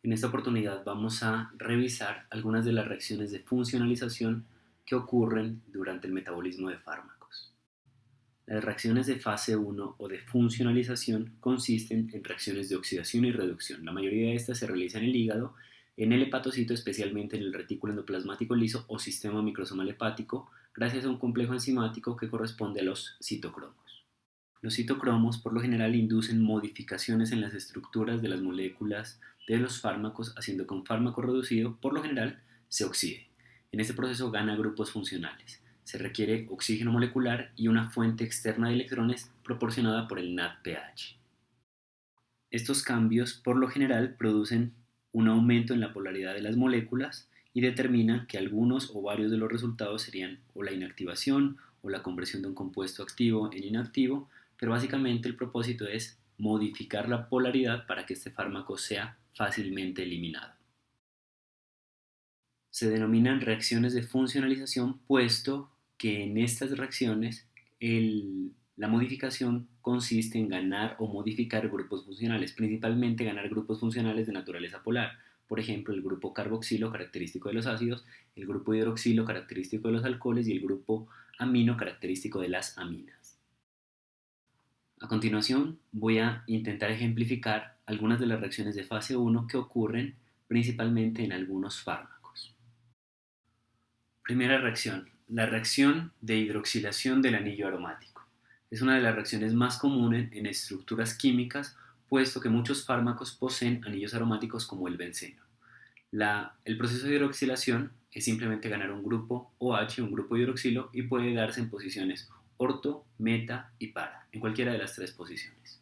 En esta oportunidad vamos a revisar algunas de las reacciones de funcionalización que ocurren durante el metabolismo de fármacos. Las reacciones de fase 1 o de funcionalización consisten en reacciones de oxidación y reducción. La mayoría de estas se realizan en el hígado, en el hepatocito, especialmente en el retículo endoplasmático liso o sistema microsomal hepático, gracias a un complejo enzimático que corresponde a los citocromos. Los citocromos por lo general inducen modificaciones en las estructuras de las moléculas de los fármacos, haciendo que un fármaco reducido por lo general se oxide. En este proceso gana grupos funcionales. Se requiere oxígeno molecular y una fuente externa de electrones proporcionada por el NADPH. Estos cambios por lo general producen un aumento en la polaridad de las moléculas y determinan que algunos o varios de los resultados serían o la inactivación o la conversión de un compuesto activo en inactivo, pero básicamente el propósito es modificar la polaridad para que este fármaco sea fácilmente eliminado. Se denominan reacciones de funcionalización, puesto que en estas reacciones la modificación consiste en ganar o modificar grupos funcionales, principalmente ganar grupos funcionales de naturaleza polar. Por ejemplo, el grupo carboxilo característico de los ácidos, el grupo hidroxilo característico de los alcoholes y el grupo amino característico de las aminas. A continuación, voy a intentar ejemplificar algunas de las reacciones de fase 1 que ocurren principalmente en algunos fármacos. Primera reacción, la reacción de hidroxilación del anillo aromático. Es una de las reacciones más comunes en estructuras químicas, puesto que muchos fármacos poseen anillos aromáticos como el benceno. El proceso de hidroxilación es simplemente ganar un grupo OH, un grupo hidroxilo, y puede darse en posiciones orto, meta y para, en cualquiera de las tres posiciones.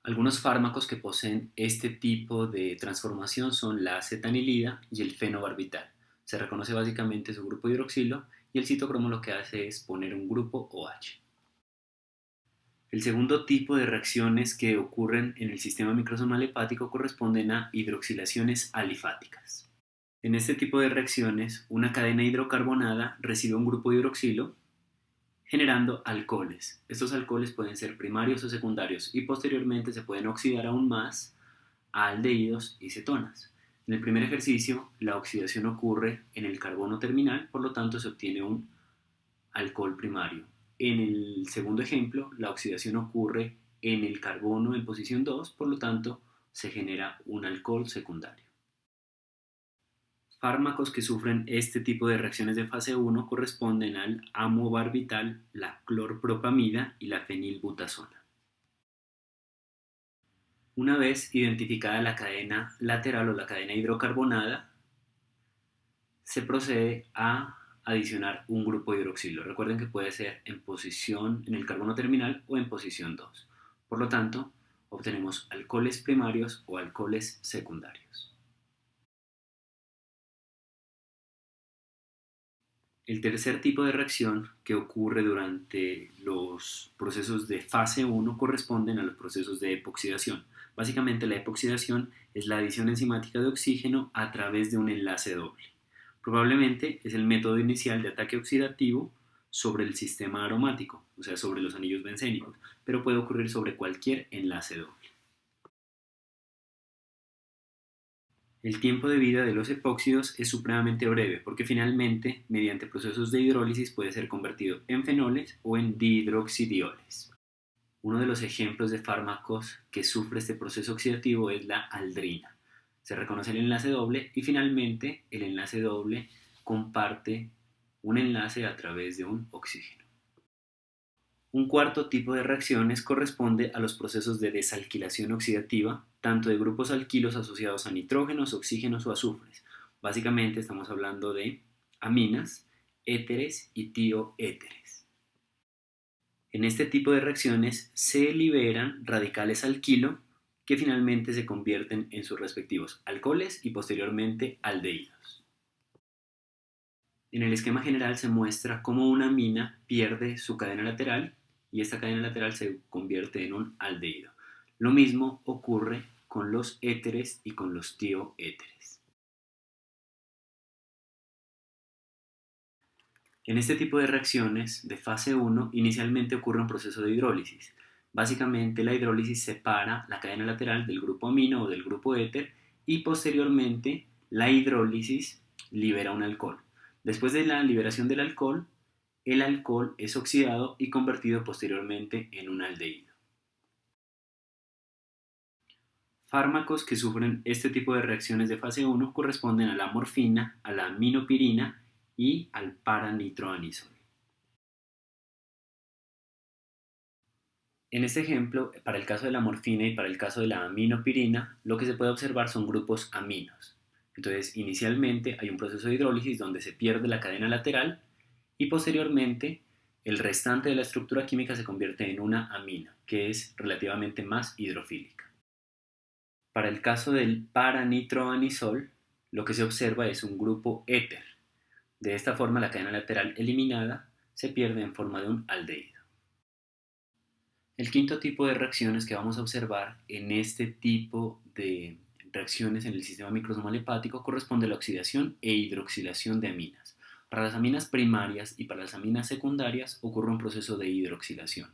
Algunos fármacos que poseen este tipo de transformación son la acetanilida y el fenobarbital. Se reconoce básicamente su grupo hidroxilo y el citocromo lo que hace es poner un grupo OH. El segundo tipo de reacciones que ocurren en el sistema microsomal hepático corresponden a hidroxilaciones alifáticas. En este tipo de reacciones, una cadena hidrocarbonada recibe un grupo hidroxilo generando alcoholes. Estos alcoholes pueden ser primarios o secundarios y posteriormente se pueden oxidar aún más a aldehídos y cetonas. En el primer ejercicio, la oxidación ocurre en el carbono terminal, por lo tanto se obtiene un alcohol primario. En el segundo ejemplo, la oxidación ocurre en el carbono en posición 2, por lo tanto se genera un alcohol secundario. Fármacos que sufren este tipo de reacciones de fase 1 corresponden al amobarbital, la clorpropamida y la fenilbutazona. Una vez identificada la cadena lateral o la cadena hidrocarbonada, se procede a adicionar un grupo hidroxilo. Recuerden que puede ser en posición en el carbono terminal o en posición 2. Por lo tanto, obtenemos alcoholes primarios o alcoholes secundarios. El tercer tipo de reacción que ocurre durante los procesos de fase 1 corresponden a los procesos de epoxidación. Básicamente la epoxidación es la adición enzimática de oxígeno a través de un enlace doble. Probablemente es el método inicial de ataque oxidativo sobre el sistema aromático, o sea, sobre los anillos bencénicos, pero puede ocurrir sobre cualquier enlace doble. El tiempo de vida de los epóxidos es supremamente breve porque finalmente, mediante procesos de hidrólisis, puede ser convertido en fenoles o en dihidroxidioles. Uno de los ejemplos de fármacos que sufre este proceso oxidativo es la aldrina. Se reconoce el enlace doble y finalmente el enlace doble comparte un enlace a través de un oxígeno. Un cuarto tipo de reacciones corresponde a los procesos de desalquilación oxidativa, tanto de grupos alquilos asociados a nitrógenos, oxígenos o azufres. Básicamente estamos hablando de aminas, éteres y tioéteres. En este tipo de reacciones se liberan radicales alquilo que finalmente se convierten en sus respectivos alcoholes y posteriormente aldehídos. En el esquema general se muestra cómo una amina pierde su cadena lateral y esta cadena lateral se convierte en un aldehído. Lo mismo ocurre con los éteres y con los tioéteres. En este tipo de reacciones de fase 1 inicialmente ocurre un proceso de hidrólisis. Básicamente la hidrólisis separa la cadena lateral del grupo amino o del grupo éter y posteriormente la hidrólisis libera un alcohol. Después de la liberación del alcohol, el alcohol es oxidado y convertido posteriormente en un aldehído. Fármacos que sufren este tipo de reacciones de fase 1 corresponden a la morfina, a la aminopirina y al paranitroanisol. En este ejemplo, para el caso de la morfina y para el caso de la aminopirina, lo que se puede observar son grupos aminos. Entonces, inicialmente hay un proceso de hidrólisis donde se pierde la cadena lateral y posteriormente el restante de la estructura química se convierte en una amina, que es relativamente más hidrofílica. Para el caso del paranitroanisol, lo que se observa es un grupo éter. De esta forma, la cadena lateral eliminada se pierde en forma de un aldehído. El quinto tipo de reacciones que vamos a observar en este tipo de reacciones en el sistema microsomal hepático corresponde a la oxidación e hidroxilación de aminas. Para las aminas primarias y para las aminas secundarias ocurre un proceso de hidroxilación,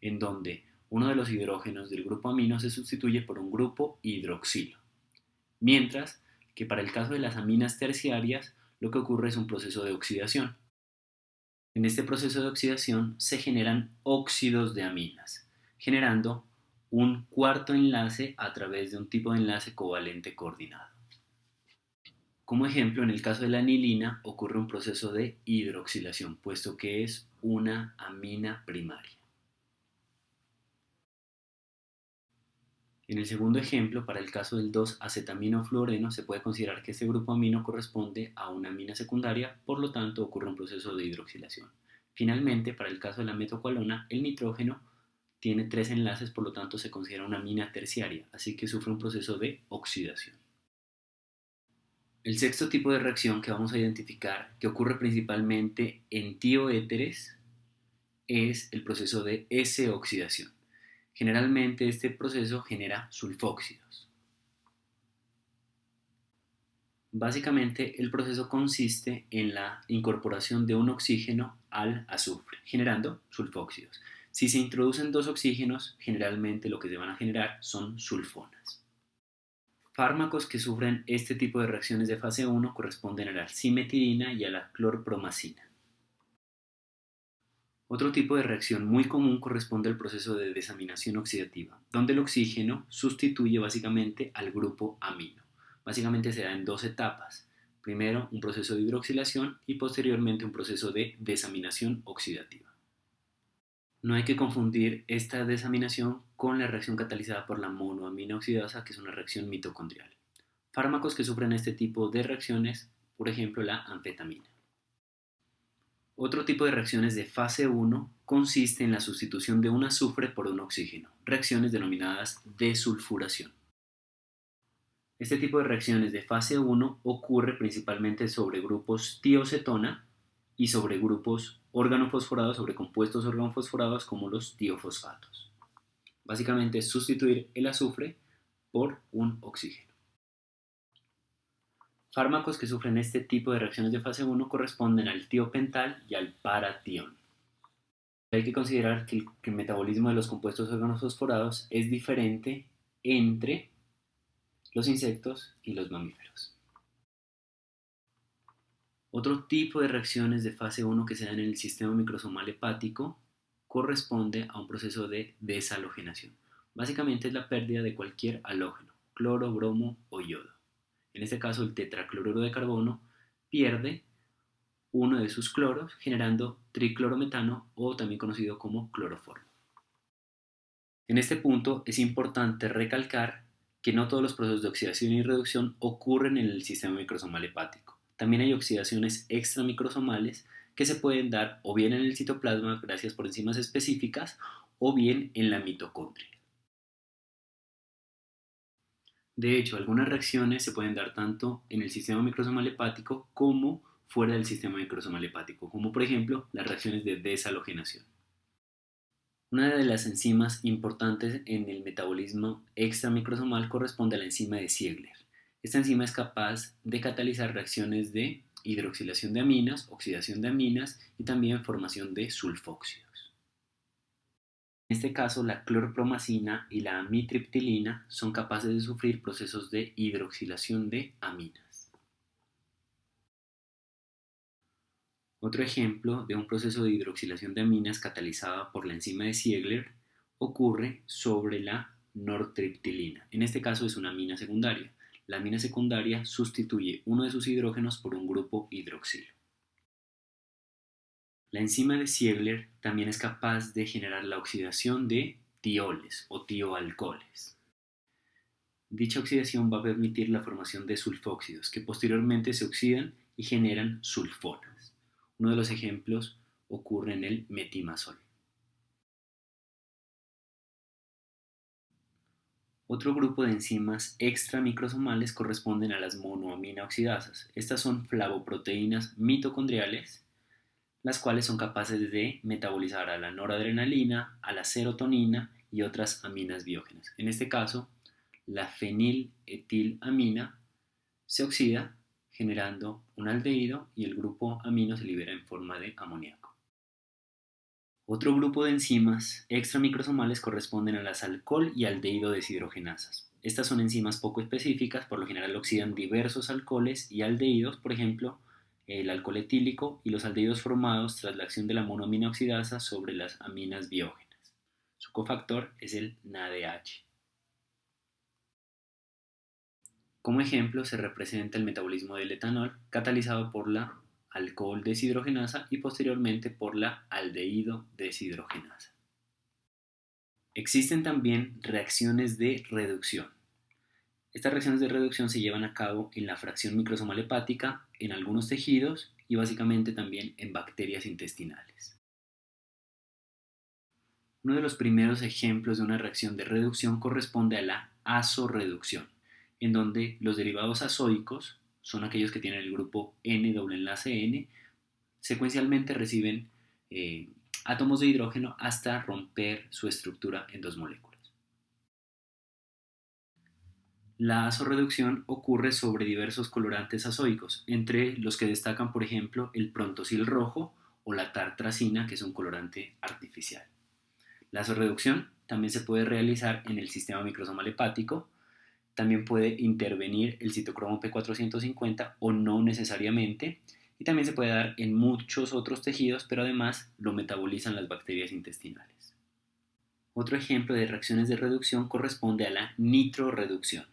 en donde uno de los hidrógenos del grupo amino se sustituye por un grupo hidroxilo, mientras que para el caso de las aminas terciarias lo que ocurre es un proceso de oxidación. En este proceso de oxidación se generan óxidos de aminas, generando un cuarto enlace a través de un tipo de enlace covalente coordinado. Como ejemplo, en el caso de la anilina ocurre un proceso de hidroxilación, puesto que es una amina primaria. En el segundo ejemplo, para el caso del 2-acetaminofluoreno, se puede considerar que este grupo amino corresponde a una amina secundaria, por lo tanto ocurre un proceso de hidroxilación. Finalmente, para el caso de la metocoalona, el nitrógeno tiene 3 enlaces, por lo tanto se considera una amina terciaria, así que sufre un proceso de oxidación. El sexto tipo de reacción que vamos a identificar, que ocurre principalmente en tioéteres, es el proceso de S-oxidación. Generalmente este proceso genera sulfóxidos. Básicamente el proceso consiste en la incorporación de un oxígeno al azufre, generando sulfóxidos. Si se introducen dos oxígenos, generalmente lo que se van a generar son sulfonas. Fármacos que sufren este tipo de reacciones de fase 1 corresponden a la cimetidina y a la clorpromacina. Otro tipo de reacción muy común corresponde al proceso de desaminación oxidativa, donde el oxígeno sustituye básicamente al grupo amino. Básicamente se da en dos etapas. Primero, un proceso de hidroxilación y posteriormente un proceso de desaminación oxidativa. No hay que confundir esta desaminación con la reacción catalizada por la monoamina oxidasa, que es una reacción mitocondrial. Fármacos que sufren este tipo de reacciones, por ejemplo la anfetamina. Otro tipo de reacciones de fase 1 consiste en la sustitución de un azufre por un oxígeno, reacciones denominadas desulfuración. Este tipo de reacciones de fase 1 ocurre principalmente sobre grupos tiocetona y sobre grupos organofosforados, sobre compuestos organofosforados como los tiofosfatos. Básicamente es sustituir el azufre por un oxígeno. Fármacos que sufren este tipo de reacciones de fase 1 corresponden al tiopental y al paratión. Hay que considerar que el metabolismo de los compuestos organofosforados es diferente entre los insectos y los mamíferos. Otro tipo de reacciones de fase 1 que se dan en el sistema microsomal hepático corresponde a un proceso de deshalogenación. Básicamente es la pérdida de cualquier halógeno, cloro, bromo o yodo. En este caso, el tetracloruro de carbono pierde uno de sus cloros, generando triclorometano o también conocido como cloroformo. En este punto es importante recalcar que no todos los procesos de oxidación y reducción ocurren en el sistema microsomal hepático. También hay oxidaciones extramicrosomales que se pueden dar o bien en el citoplasma gracias por enzimas específicas o bien en la mitocondria. De hecho, algunas reacciones se pueden dar tanto en el sistema microsomal hepático como fuera del sistema microsomal hepático, como por ejemplo las reacciones de deshalogenación. Una de las enzimas importantes en el metabolismo extramicrosomal corresponde a la enzima de Ziegler. Esta enzima es capaz de catalizar reacciones de hidroxilación de aminas, oxidación de aminas y también formación de sulfóxidos. En este caso, la clorpromacina y la amitriptilina son capaces de sufrir procesos de hidroxilación de aminas. Otro ejemplo de un proceso de hidroxilación de aminas catalizada por la enzima de Ziegler ocurre sobre la nortriptilina. En este caso es una amina secundaria. La amina secundaria sustituye uno de sus hidrógenos por un grupo hidroxilo. La enzima de Ziegler también es capaz de generar la oxidación de tioles o tioalcoholes. Dicha oxidación va a permitir la formación de sulfóxidos que posteriormente se oxidan y generan sulfonas. Uno de los ejemplos ocurre en el metimazol. Otro grupo de enzimas extramicrosomales corresponden a las monoamina oxidasas. Estas son flavoproteínas mitocondriales, las cuales son capaces de metabolizar a la noradrenalina, a la serotonina y otras aminas biógenas. En este caso, la feniletilamina se oxida generando un aldehído y el grupo amino se libera en forma de amoníaco. Otro grupo de enzimas extramicrosomales corresponden a las alcohol y aldehído deshidrogenasas. Estas son enzimas poco específicas, por lo general oxidan diversos alcoholes y aldehídos, por ejemplo, el alcohol etílico y los aldehídos formados tras la acción de la monoamina oxidasa sobre las aminas biógenas. Su cofactor es el NADH. Como ejemplo, se representa el metabolismo del etanol catalizado por la alcohol deshidrogenasa y posteriormente por la aldehído deshidrogenasa. Existen también reacciones de reducción. Estas reacciones de reducción se llevan a cabo en la fracción microsomal hepática, en algunos tejidos y básicamente también en bacterias intestinales. Uno de los primeros ejemplos de una reacción de reducción corresponde a la azorreducción, en donde los derivados azoicos son aquellos que tienen el grupo N doble enlace N, secuencialmente reciben átomos de hidrógeno hasta romper su estructura en dos moléculas. La azorreducción ocurre sobre diversos colorantes azoicos, entre los que destacan, por ejemplo, el prontosil rojo o la tartrazina, que es un colorante artificial. La azorreducción también se puede realizar en el sistema microsomal hepático, también puede intervenir el citocromo P450 o no necesariamente, y también se puede dar en muchos otros tejidos, pero además lo metabolizan las bacterias intestinales. Otro ejemplo de reacciones de reducción corresponde a la nitroreducción.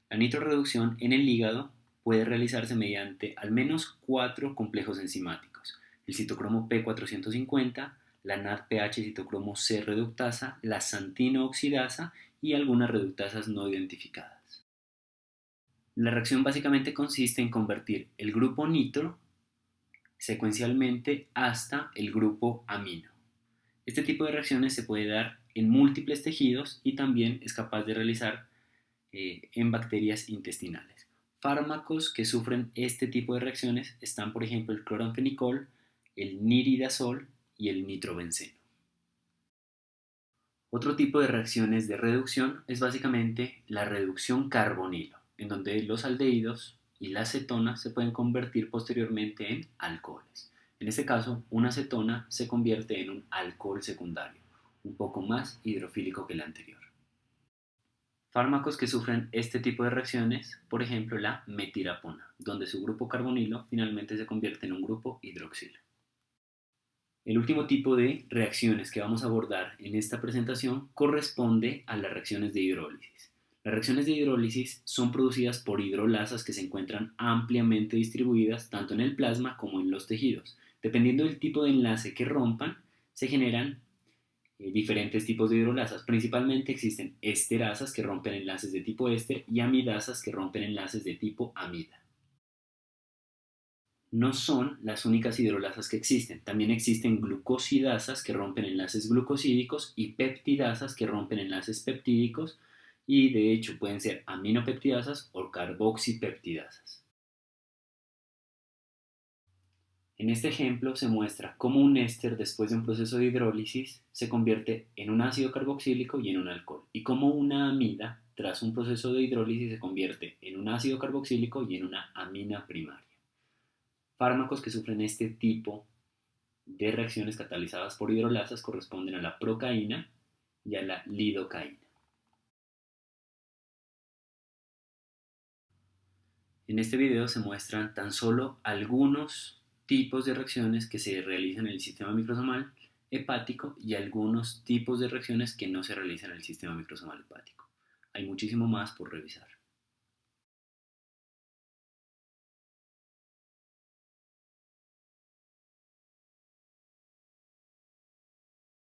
La nitroreducción en el hígado puede realizarse mediante al menos 4 complejos enzimáticos: el citocromo P450, la NADPH citocromo C reductasa, la xantino oxidasa y algunas reductasas no identificadas. La reacción básicamente consiste en convertir el grupo nitro secuencialmente hasta el grupo amino. Este tipo de reacciones se puede dar en múltiples tejidos y también es capaz de realizar en bacterias intestinales. Fármacos que sufren este tipo de reacciones están, por ejemplo, el cloranfenicol, el nirirazol y el nitrobenceno. Otro tipo de reacciones de reducción es básicamente la reducción carbonilo, en donde los aldehídos y la acetona se pueden convertir posteriormente en alcoholes. En este caso, una acetona se convierte en un alcohol secundario, un poco más hidrofílico que el anterior. Fármacos que sufren este tipo de reacciones, por ejemplo la metirapona, donde su grupo carbonilo finalmente se convierte en un grupo hidroxilo. El último tipo de reacciones que vamos a abordar en esta presentación corresponde a las reacciones de hidrólisis. Las reacciones de hidrólisis son producidas por hidrolasas que se encuentran ampliamente distribuidas tanto en el plasma como en los tejidos. Dependiendo del tipo de enlace que rompan, se generan diferentes tipos de hidrolasas. Principalmente existen esterasas que rompen enlaces de tipo éster y amidasas que rompen enlaces de tipo amida. No son las únicas hidrolasas que existen. También existen glucosidasas que rompen enlaces glucosídicos y peptidasas que rompen enlaces peptídicos y de hecho pueden ser aminopeptidasas o carboxipeptidasas. En este ejemplo se muestra cómo un éster después de un proceso de hidrólisis se convierte en un ácido carboxílico y en un alcohol, y cómo una amida tras un proceso de hidrólisis se convierte en un ácido carboxílico y en una amina primaria. Fármacos que sufren este tipo de reacciones catalizadas por hidrolasas corresponden a la procaína, y a la lidocaína. En este video se muestran tan solo algunos tipos de reacciones que se realizan en el sistema microsomal hepático y algunos tipos de reacciones que no se realizan en el sistema microsomal hepático. Hay muchísimo más por revisar.